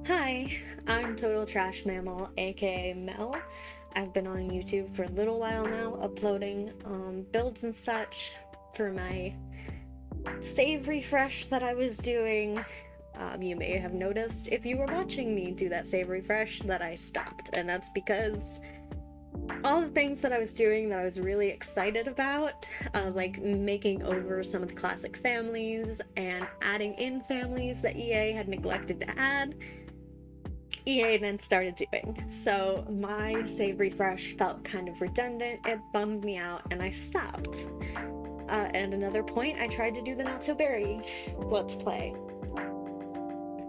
Hi, I'm Total Trash Mammal, aka Mel. I've been on YouTube for a little while now, uploading builds and such for my save refresh that I was doing. You may have noticed if you were watching me do that save refresh that I stopped, and that's because all the things that I was doing that I was really excited about, like making over some of the classic families and adding in families that EA had neglected to add, EA then started doing. So my save refresh felt kind of redundant, it bummed me out, and I stopped. At another point, I tried to do the Not So Berry Let's Play.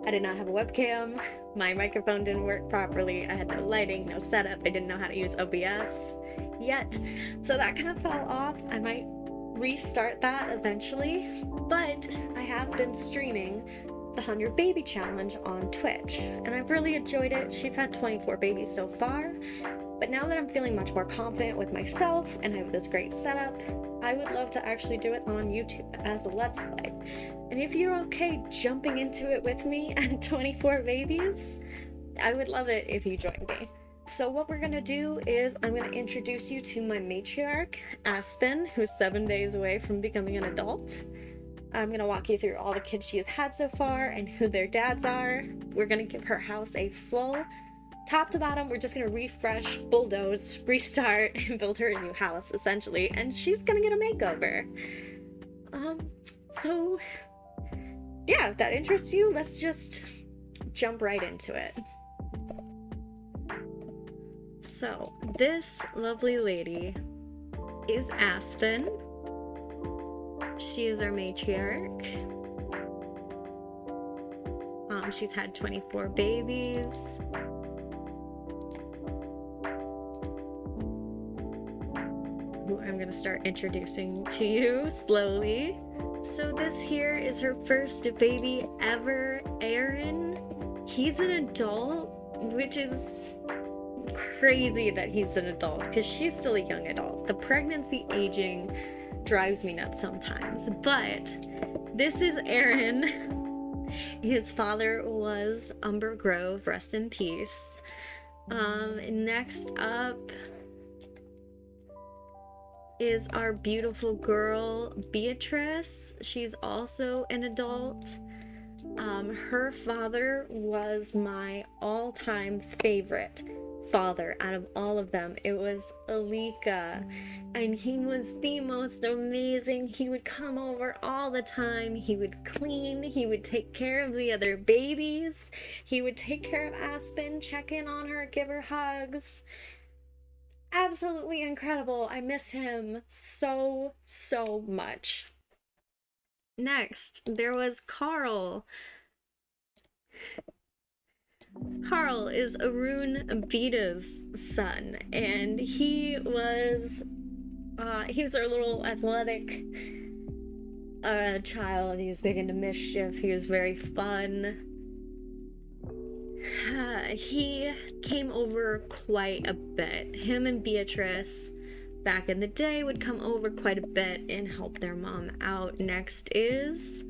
I did not have a webcam, my microphone didn't work properly, I had no lighting, no setup, I didn't know how to use OBS yet, so that kind of fell off. I might restart that eventually, but I have been streaming the 100 Baby Challenge on Twitch, and I've really enjoyed it. She's had 24 babies so far, but now that I'm feeling much more confident with myself and I have this great setup, I would love to actually do it on YouTube as a Let's Play. And if you're okay jumping into it with me at 24 babies, I would love it if you joined me. So what we're gonna do is I'm gonna introduce you to my matriarch, Aspen, who's 7 days away from becoming an adult. I'm gonna walk you through all the kids she has had so far and who their dads are. We're gonna give her house a full top to bottom. We're just gonna refresh, bulldoze, restart, and build her a new house essentially, and she's gonna get a makeover. So yeah, if that interests you, let's just jump right into it. So this lovely lady is Aspen. She is our matriarch. She's had 24 babies. Who I'm gonna start introducing to you slowly. So this here is her first baby ever, Aaron. He's an adult, which is crazy that he's an adult because she's still a young adult. The pregnancy aging drives me nuts sometimes, but this is Aaron. His father was Umber Grove, rest in peace. Next up is our beautiful girl Beatrice. She's also an adult. Her father was my all-time favorite father out of all of them. It was Alika, and he was the most amazing. He would come over all the time, he would clean, he would take care of the other babies, he would take care of Aspen, check in on her, give her hugs. Absolutely incredible. I miss him so much. Next, there was Carl. Carl is Arun Beta's son, and he was our little athletic child. He was big into mischief. He was very fun. He came over quite a bit. Him and Beatrice back in the day would come over quite a bit and help their mom out. Next is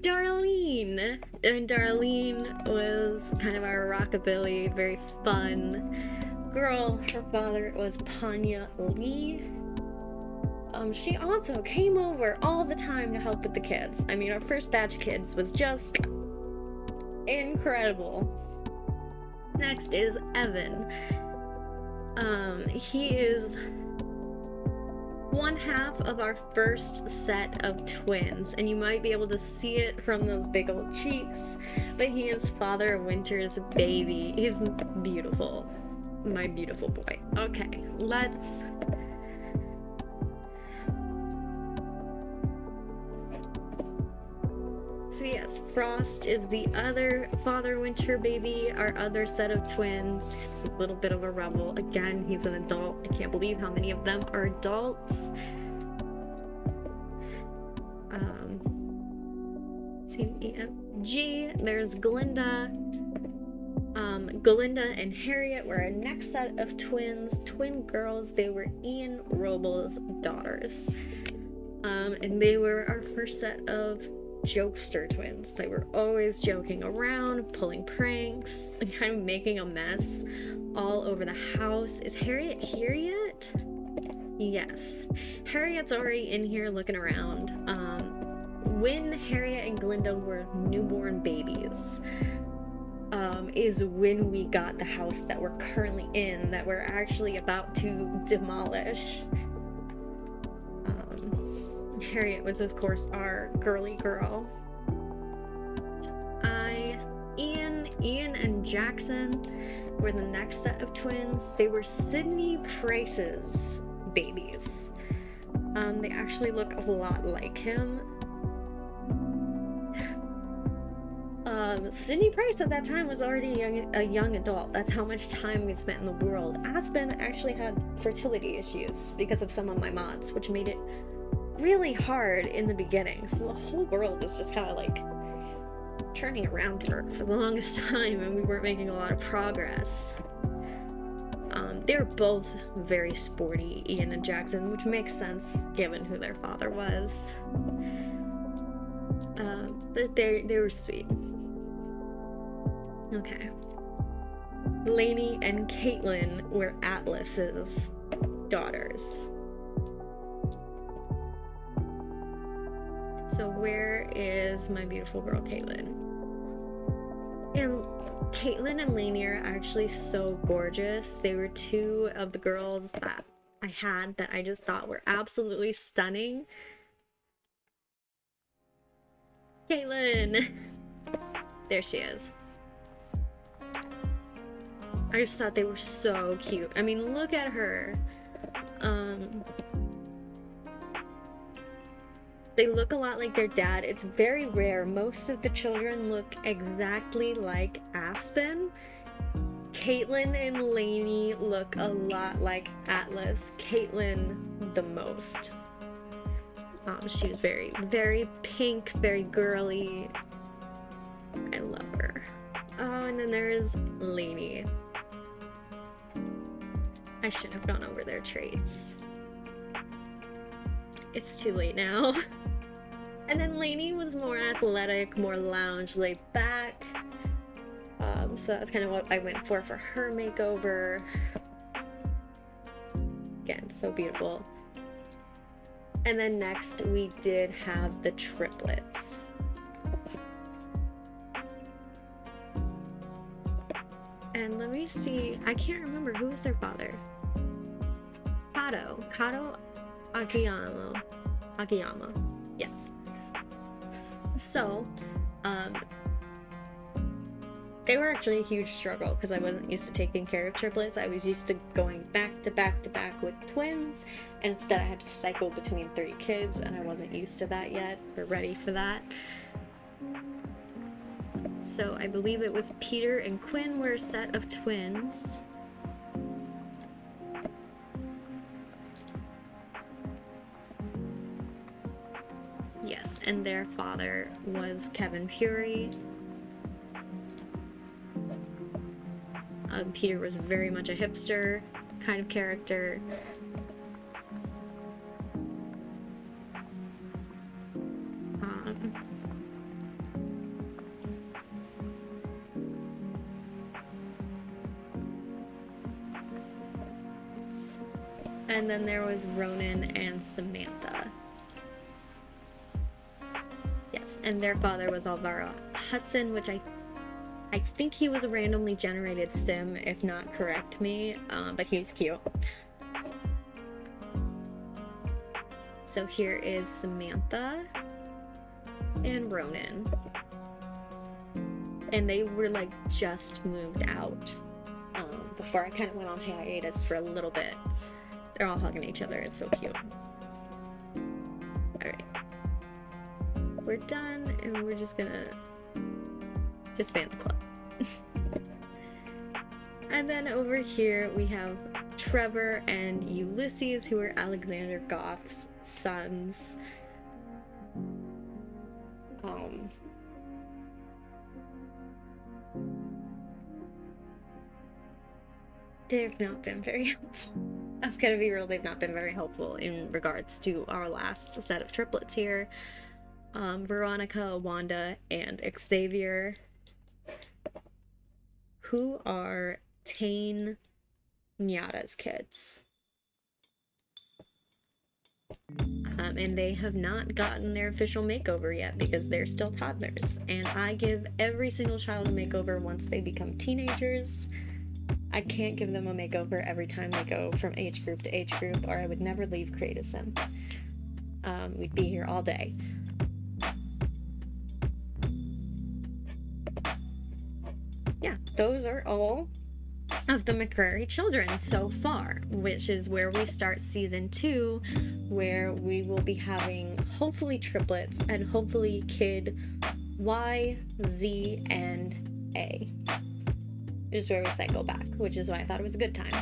Darlene, and Darlene was kind of our rockabilly, very fun girl. Her father was Panya Lee. She also came over all the time to help with the kids. I mean, our first batch of kids was just incredible. Next is Evan. He is one half of our first set of twins, and you might be able to see it from those big old cheeks, but he is Father Winter's baby. He's beautiful. My beautiful boy. Okay, let's so yes, Frost is the other Father Winter baby, our other set of twins. He's a little bit of a rebel. Again, he's an adult. I can't believe how many of them are adults. C-E-F-G. There's Glinda. Glinda and Harriet were our next set of twins, twin girls. They were Ian Robles' daughters. And they were our first set of jokester twins. They were always joking around, pulling pranks, and kind of making a mess all over the house. Is Harriet here yet? Yes. Harriet's already in here looking around. When Harriet and Glinda were newborn babies, is when we got the house that we're currently in, that we're actually about to demolish. Harriet was, of course, our girly girl. Ian and Jackson were the next set of twins. They were Sidney Price's babies. They actually look a lot like him. Sidney Price at that time was already a young adult. That's how much time we spent in the world. Aspen actually had fertility issues because of some of my mods, which made it really hard in the beginning. So the whole world was just kind of like turning around for the longest time, and we weren't making a lot of progress. They were both very sporty, Ian and Jackson, which makes sense given who their father was. But they were sweet. Okay. Lainey and Caitlin were Atlas's daughters. So where is my beautiful girl Caitlin? And Caitlin and Lainey are actually so gorgeous. They were two of the girls that I had that I just thought were absolutely stunning. Caitlin! There she is. I just thought they were so cute. I mean, look at her. They look a lot like their dad. It's very rare. Most of the children look exactly like Aspen. Caitlin and Lainey look a lot like Atlas. Caitlin the most. She was very, very pink, very girly. I love her. Oh, and then there's Lainey. I should have gone over their traits. It's too late now. And then Lainey was more athletic, more lounge, laid back. So that's kind of what I went for her makeover. Again, so beautiful. And then next we did have the triplets. And let me see, I can't remember who was their father. Kato Akiyama, yes. So, they were actually a huge struggle because I wasn't used to taking care of triplets. I was used to going back to back to back with twins, and instead I had to cycle between 3 kids, and I wasn't used to that yet, or ready for that. So I believe it was Peter and Quinn were a set of twins. Yes, and their father was Kevin Puri. Peter was very much a hipster kind of character. And then there was Ronan and Samantha. Yes, and their father was Alvaro Hudson, which I think he was a randomly generated sim, if not correct me, but he's cute. So here is Samantha and Ronan. And they were like just moved out before I kind of went on hiatus for a little bit. They're all hugging each other. It's so cute. Alright. We're done, and we're just gonna disband the club. And then over here we have Trevor and Ulysses, who are Alexander Goff's sons. They've not been very helpful. I'm gonna be real, they've not been very helpful in regards to our last set of triplets here. Veronica, Wanda, and Xavier, who are Tane Nyada's kids. And they have not gotten their official makeover yet because they're still toddlers. And I give every single child a makeover once they become teenagers. I can't give them a makeover every time they go from age group to age group, or I would never leave Create a Sim. We'd be here all day. Yeah, those are all of the McCrary children so far, which is where we start season 2, where we will be having hopefully triplets and hopefully kid Y, Z, and A. Is where we cycle back, which is why I thought it was a good time.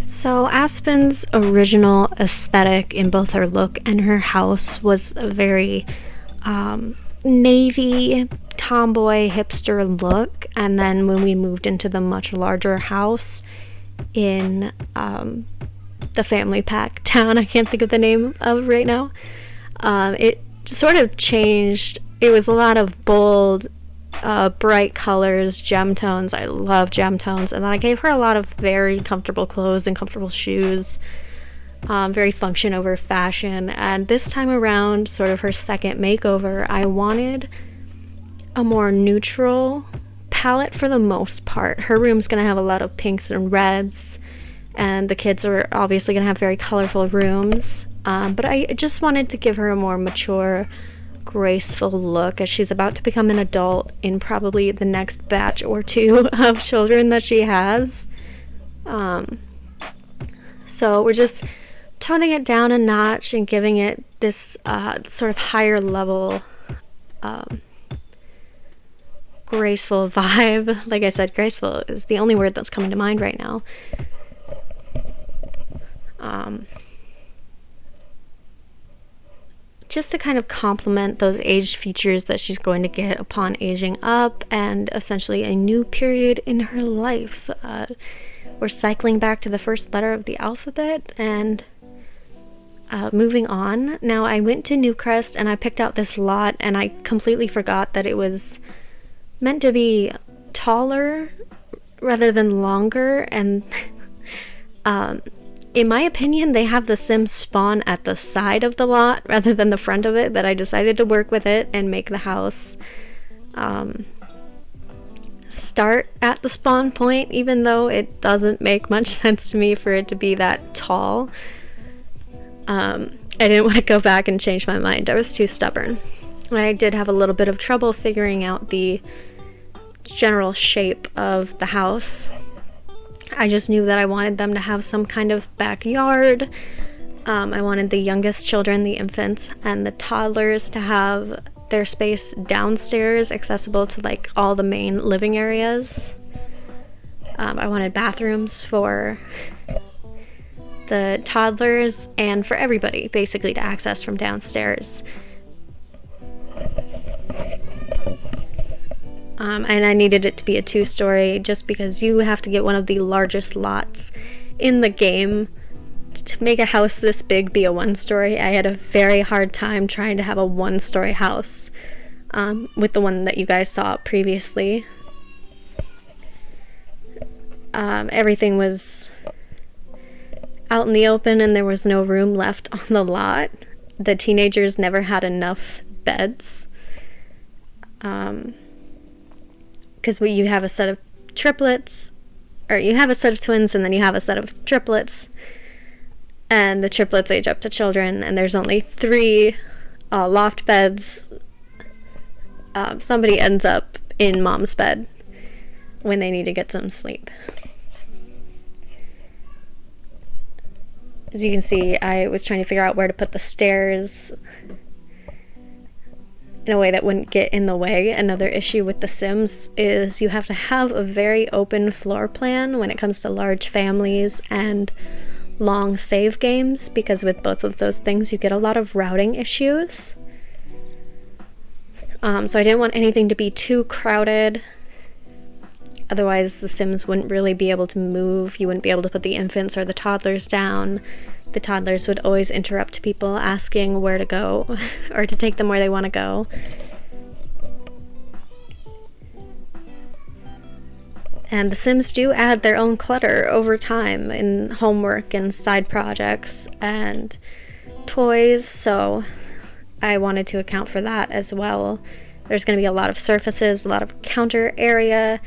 So Aspen's original aesthetic in both her look and her house was a very navy, tomboy, hipster look, and then when we moved into the much larger house in the family pack town, I can't think of the name of right now, it sort of changed. It was a lot of bold, bright colors, gem tones. I love gem tones. And then I gave her a lot of very comfortable clothes and comfortable shoes, very function over fashion. And this time around, sort of her second makeover, I wanted a more neutral palette for the most part. Her room's gonna have a lot of pinks and reds, and the kids are obviously gonna have very colorful rooms, but I just wanted to give her a more mature, graceful look as she's about to become an adult in probably the next batch or two of children that she has. So we're just toning it down a notch and giving it this sort of higher level graceful vibe. Like I said, graceful is the only word that's coming to mind right now. Just to kind of complement those age features that she's going to get upon aging up and essentially a new period in her life. We're cycling back to the first letter of the alphabet and moving on. Now, I went to Newcrest and I picked out this lot and I completely forgot that it was meant to be taller rather than longer, and in my opinion, they have the Sims spawn at the side of the lot rather than the front of it, but I decided to work with it and make the house start at the spawn point, even though it doesn't make much sense to me for it to be that tall. I didn't want to go back and change my mind. I was too stubborn. I did have a little bit of trouble figuring out the general shape of the house. I just knew that I wanted them to have some kind of backyard. I wanted the youngest children, the infants, and the toddlers to have their space downstairs, accessible to like all the main living areas. I wanted bathrooms for the toddlers and for everybody, basically, to access from downstairs. And I needed it to be a 2-story just because you have to get one of the largest lots in the game to make a house this big be a 1-story. I had a very hard time trying to have a 1-story house with the one that you guys saw previously. Everything was out in the open and there was no room left on the lot. The teenagers never had enough beds. Because you have a set of triplets, or you have a set of twins and then you have a set of triplets, and the triplets age up to children, and there's only 3 loft beds. Somebody ends up in mom's bed when they need to get some sleep. As you can see, I was trying to figure out where to put the stairs in a way that wouldn't get in the way. Another issue with The Sims is you have to have a very open floor plan when it comes to large families and long save games, because with both of those things you get a lot of routing issues. So I didn't want anything to be too crowded, otherwise the Sims wouldn't really be able to move. You wouldn't be able to put the infants or the toddlers down. The toddlers would always interrupt people asking where to go or to take them where they want to go. And the Sims do add their own clutter over time in homework and side projects and toys, so I wanted to account for that as well. There's going to be a lot of surfaces, a lot of counter area,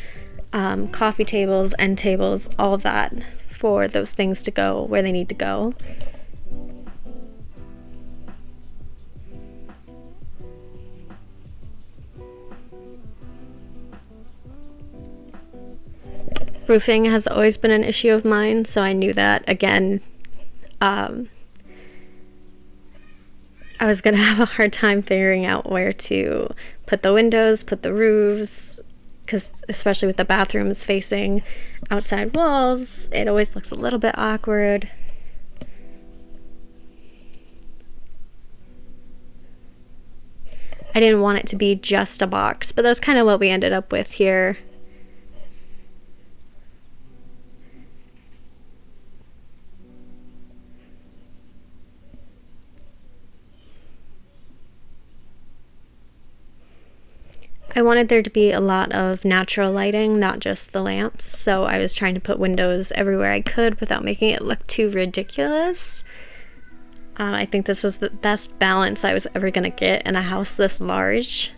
coffee tables, end tables, all of that for those things to go where they need to go. Roofing has always been an issue of mine, so I knew that, again, I was going to have a hard time figuring out where to put the windows, put the roofs, because especially with the bathrooms facing outside walls, it always looks a little bit awkward. I didn't want it to be just a box, but that's kind of what we ended up with here. I wanted there to be a lot of natural lighting, not just the lamps, so I was trying to put windows everywhere I could without making it look too ridiculous. I think this was the best balance I was ever going to get in a house this large.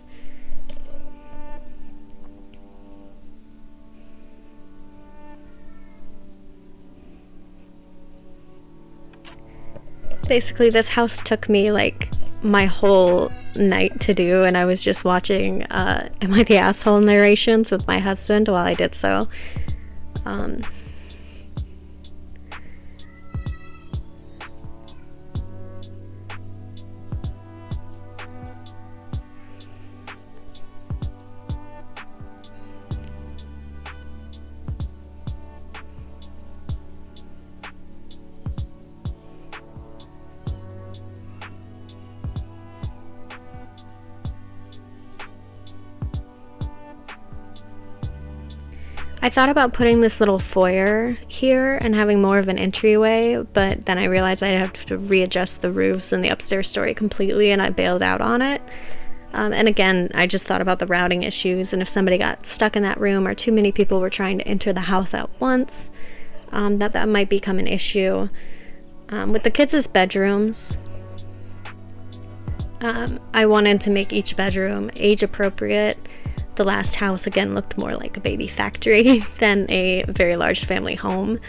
Basically, this house took me like my whole night to do, and I was just watching Am I the Asshole narrations with my husband while I did so. I thought about putting this little foyer here and having more of an entryway, but then I realized I'd have to readjust the roofs in the upstairs story completely, and I bailed out on it. And again, I just thought about the routing issues, and if somebody got stuck in that room or too many people were trying to enter the house at once, that might become an issue. With the kids' bedrooms, I wanted to make each bedroom age appropriate. The last house, again, looked more like a baby factory than a very large family home.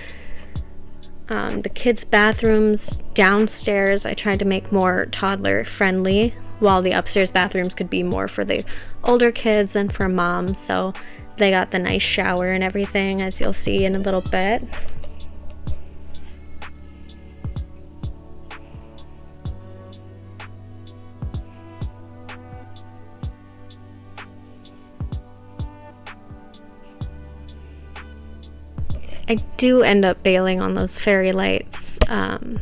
The kids' bathrooms downstairs, I tried to make more toddler friendly, while the upstairs bathrooms could be more for the older kids and for mom, so they got the nice shower and everything, as you'll see in a little bit. I do end up bailing on those fairy lights. I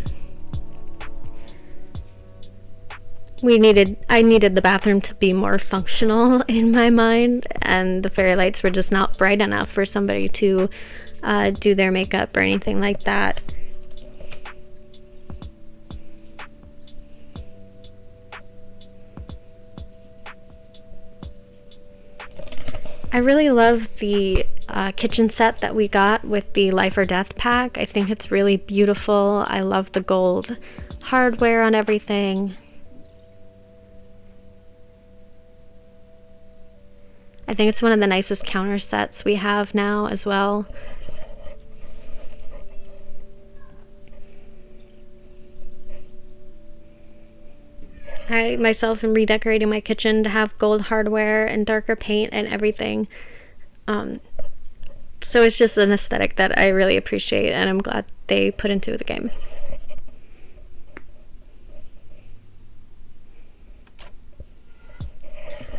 needed the bathroom to be more functional in my mind, and the fairy lights were just not bright enough for somebody to do their makeup or anything like that. I really love the kitchen set that we got with the Life or Death pack. I think it's really beautiful. I love the gold hardware on everything. I think it's one of the nicest counter sets we have now as well. I myself am redecorating my kitchen to have gold hardware and darker paint and everything. So it's just an aesthetic that I really appreciate, and I'm glad they put into the game.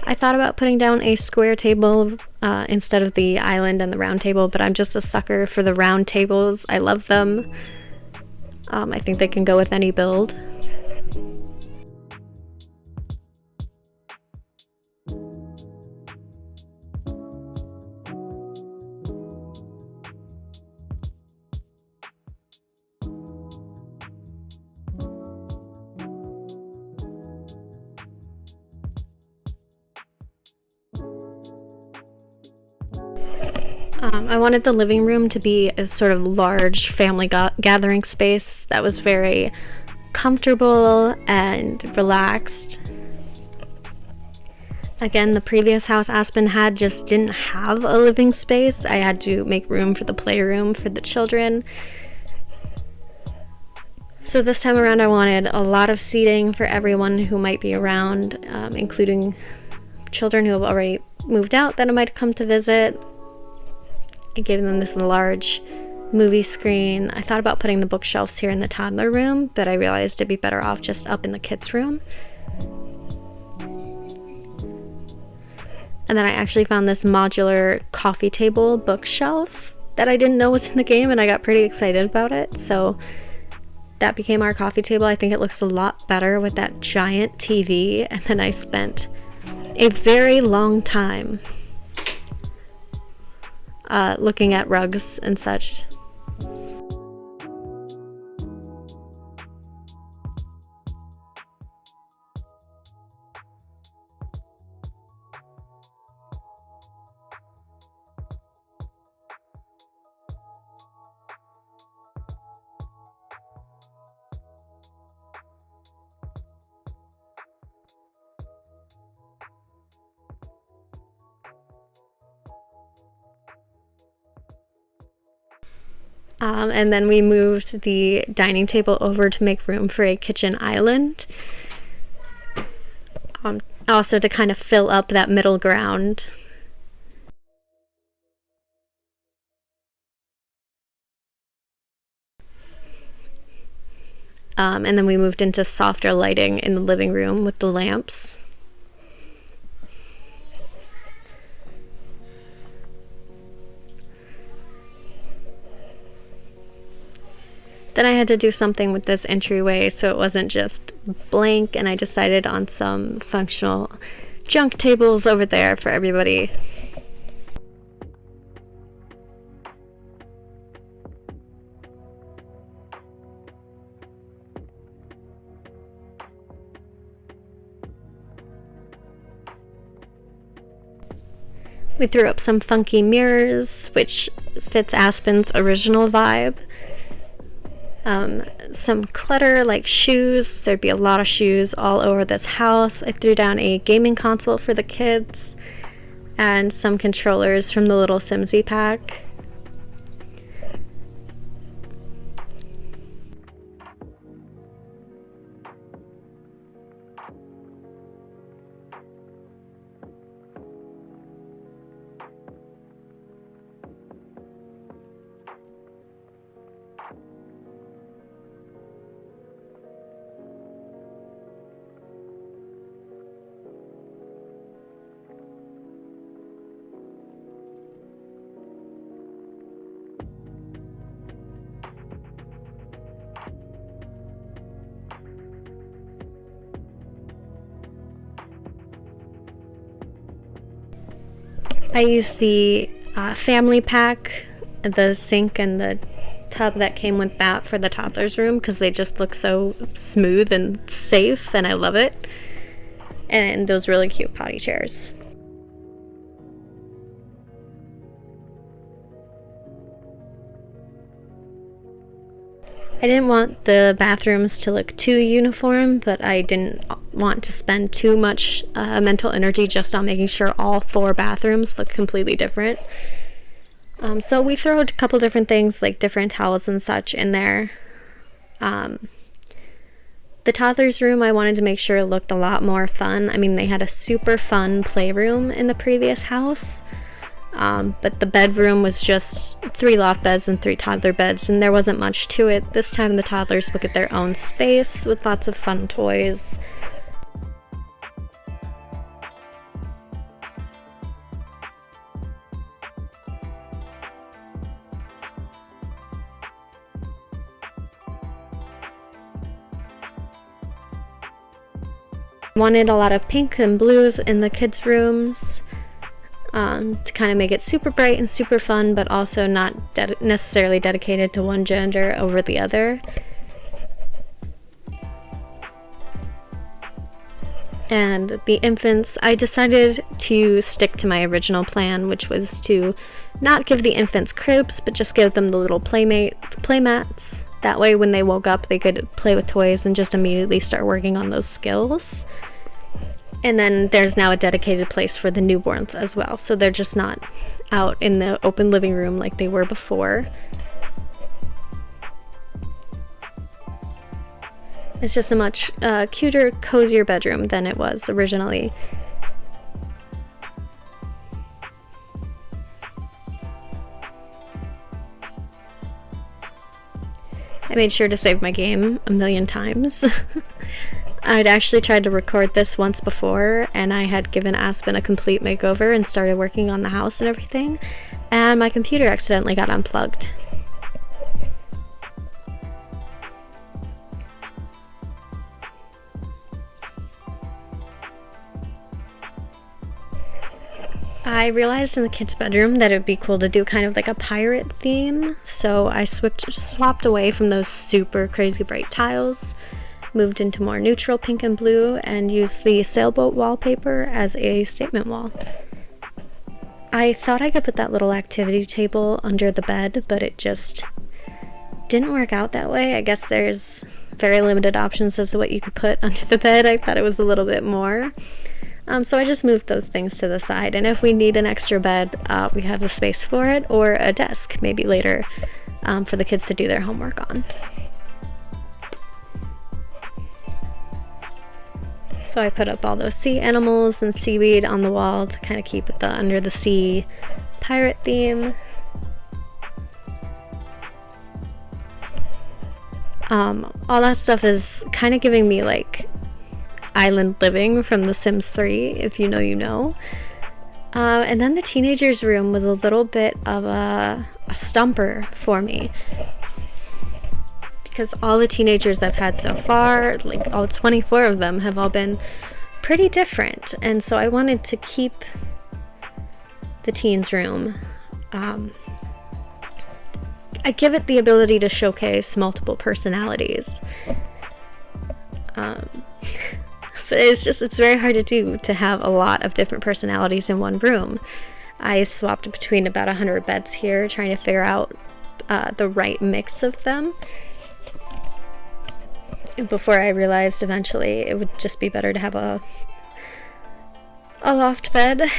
I thought about putting down a square table instead of the island and the round table, but I'm just a sucker for the round tables. I love them. I think they can go with any build. I wanted the living room to be a sort of large family gathering space that was very comfortable and relaxed. Again, the previous house Aspen had just didn't have a living space. I had to make room for the playroom for the children. So this time around I wanted a lot of seating for everyone who might be around, including children who have already moved out that might come to visit. I gave them this large movie screen. I thought about putting the bookshelves here in the toddler room, but I realized it'd be better off just up in the kids' room. And then I actually found this modular coffee table bookshelf that I didn't know was in the game, and I got pretty excited about it. So that became our coffee table. I think it looks a lot better with that giant TV. And then I spent a very long time looking at rugs and such. And then we moved the dining table over to make room for a kitchen island. Also to kind of fill up that middle ground. And then we moved into softer lighting in the living room with the lamps. Then I had to do something with this entryway so it wasn't just blank, and I decided on some functional junk tables over there for everybody. We threw up some funky mirrors, which fits Aspen's original vibe. Some clutter like shoes. There'd be a lot of shoes all over this house. I threw down a gaming console for the kids and some controllers from the little Simsy pack. I used the family pack, the sink and the tub that came with that for the toddler's room because they just look so smooth and safe, and I love it. And those really cute potty chairs. I didn't want the bathrooms to look too uniform, but I didn't want to spend too much mental energy just on making sure all 4 bathrooms look completely different. So we threw a couple different things like different towels and such in there. The toddler's room I wanted to make sure looked a lot more fun. I mean, they had a super fun playroom in the previous house. But the bedroom was just 3 loft beds and 3 toddler beds, and there wasn't much to it. This time the toddlers would get their own space with lots of fun toys. Wanted a lot of pink and blues in the kids' rooms. To kind of make it super bright and super fun, but also not necessarily dedicated to one gender over the other. And the infants, I decided to stick to my original plan, which was to not give the infants cribs, but just give them the little playmats. That way when they woke up, they could play with toys and just immediately start working on those skills. And then there's now a dedicated place for the newborns as well, so they're just not out in the open living room like they were before. It's just a much cuter, cozier bedroom than it was originally. I made sure to save my game a million times. I'd actually tried to record this once before, and I had given Aspen a complete makeover and started working on the house and everything, and my computer accidentally got unplugged. I realized in the kids' bedroom that it would be cool to do kind of like a pirate theme, so I swapped away from those super crazy bright tiles, moved into more neutral pink and blue, and used the sailboat wallpaper as a statement wall. I thought I could put that little activity table under the bed, but it just didn't work out that way. I guess there's very limited options as to what you could put under the bed. I thought it was a little bit more. So I just moved those things to the side, and if we need an extra bed, we have a space for it, or a desk maybe later for the kids to do their homework on. So I put up all those sea animals and seaweed on the wall to kind of keep it the under the sea pirate theme. All that stuff is kind of giving me like island living from The Sims 3, if you know, you know. And then the teenagers' room was a little bit of a stumper for me, because all the teenagers I've had so far, like all 24 of them, have all been pretty different, and so I wanted to keep the teens' room. I give it the ability to showcase multiple personalities. But it's very hard to do, to have a lot of different personalities in one room. I swapped between about 100 beds here, trying to figure out the right mix of them, before I realized eventually it would just be better to have a loft bed.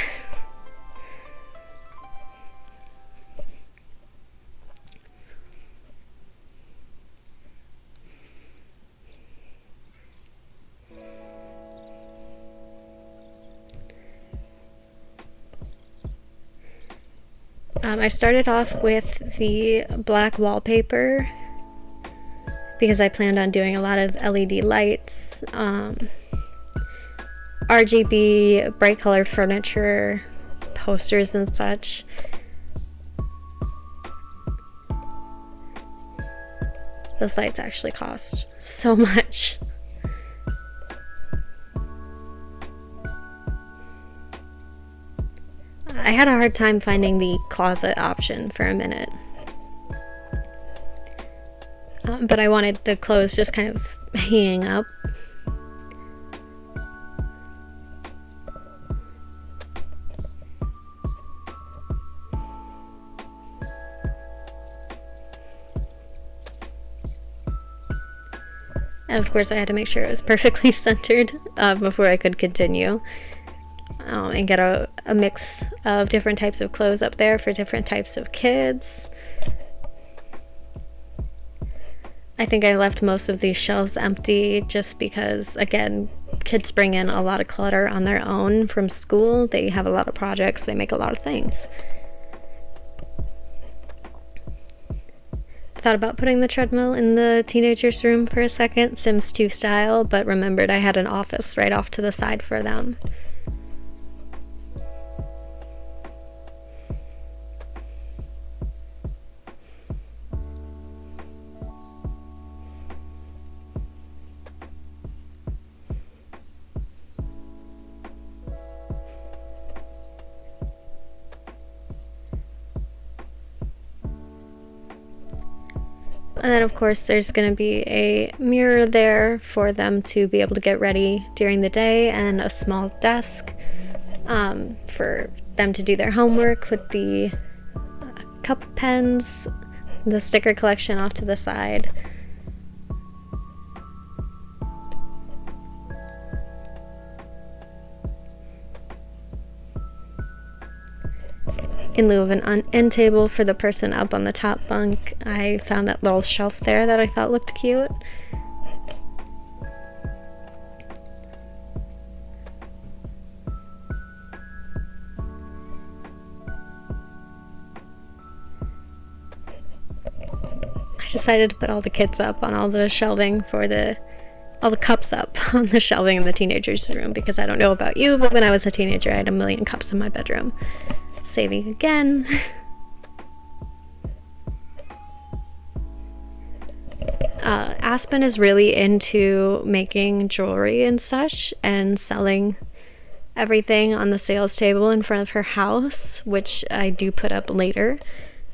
I started off with the black wallpaper because I planned on doing a lot of LED lights, RGB, bright color furniture, posters and such. Those lights actually cost so much. I had a hard time finding the closet option for a minute. But I wanted the clothes just kind of hanging up. And of course I had to make sure it was perfectly centered before I could continue. And get a mix of different types of clothes up there for different types of kids. I think I left most of these shelves empty just because, again, kids bring in a lot of clutter on their own from school. They have a lot of projects, they make a lot of things. I thought about putting the treadmill in the teenagers' room for a second, Sims 2 style, but remembered I had an office right off to the side for them. And then of course there's going to be a mirror there for them to be able to get ready during the day, and a small desk for them to do their homework with the cup pens, the sticker collection off to the side. In lieu of an end table for the person up on the top bunk, I found that little shelf there that I thought looked cute. I decided to put all the kits up on all the shelving for all the cups up on the shelving in the teenager's room, because I don't know about you, but when I was a teenager I had a million cups in my bedroom. Saving again. Aspen is really into making jewelry and such, and selling everything on the sales table in front of her house, which I do put up later.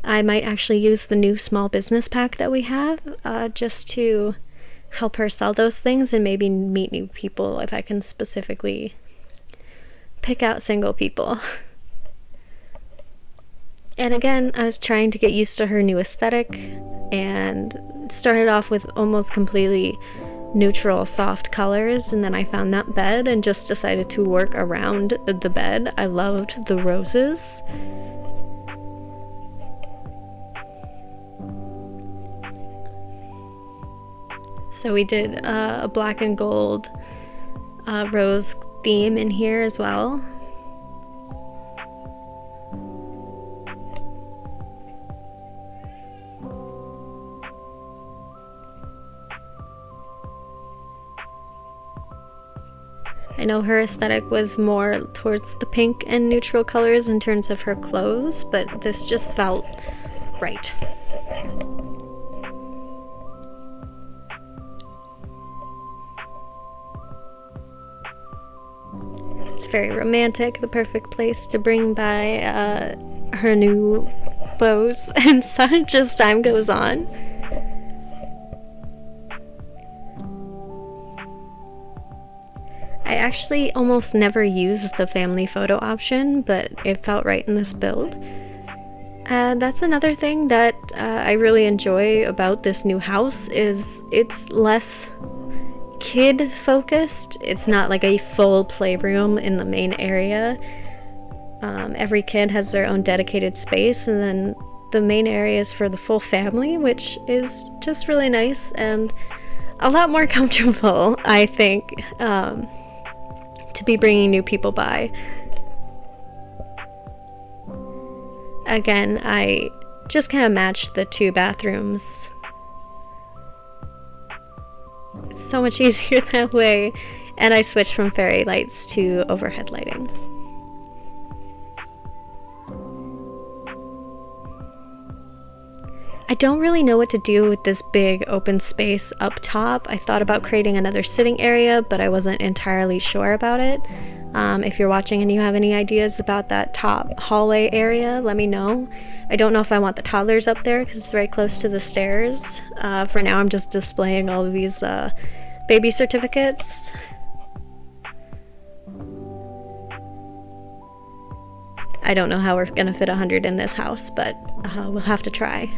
I might actually use the new small business pack that we have just to help her sell those things, and maybe meet new people if I can specifically pick out single people. And again, I was trying to get used to her new aesthetic, and started off with almost completely neutral, soft colors, and then I found that bed and just decided to work around the bed. I loved the roses. So we did a black and gold rose theme in here as well. I know her aesthetic was more towards the pink and neutral colors in terms of her clothes, but this just felt right. It's very romantic, the perfect place to bring by her new bows and such as time goes on. I actually almost never use the family photo option, but it felt right in this build. That's another thing that I really enjoy about this new house, is it's less kid focused. It's not like a full playroom in the main area. Every kid has their own dedicated space, and then the main area is for the full family, which is just really nice and a lot more comfortable, I think, to be bringing new people by. Again, I just kind of matched the two bathrooms. It's so much easier that way, and I switched from fairy lights to overhead lighting. I don't really know what to do with this big open space up top. I thought about creating another sitting area, but I wasn't entirely sure about it. If you're watching and you have any ideas about that top hallway area, let me know. I don't know if I want the toddlers up there because it's very close to the stairs. For now, I'm just displaying all of these baby certificates. I don't know how we're gonna fit 100 in this house, but we'll have to try.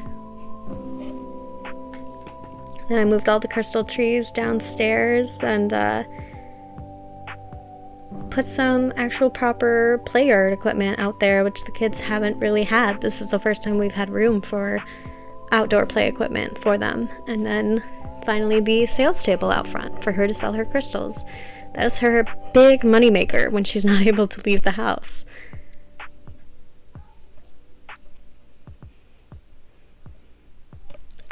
Then I moved all the crystal trees downstairs and put some actual proper play yard equipment out there, which the kids haven't really had. This is the first time we've had room for outdoor play equipment for them. And then finally the sales table out front for her to sell her crystals. That is her big moneymaker when she's not able to leave the house.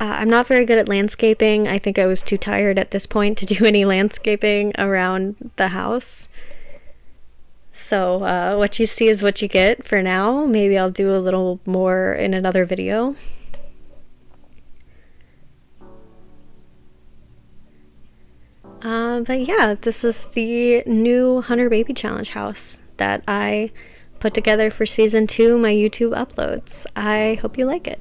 I'm not very good at landscaping. I think I was too tired at this point to do any landscaping around the house. So what you see is what you get for now. Maybe I'll do a little more in another video. But yeah, this is the new 100 Baby Challenge house that I put together for season 2, my YouTube uploads. I hope you like it.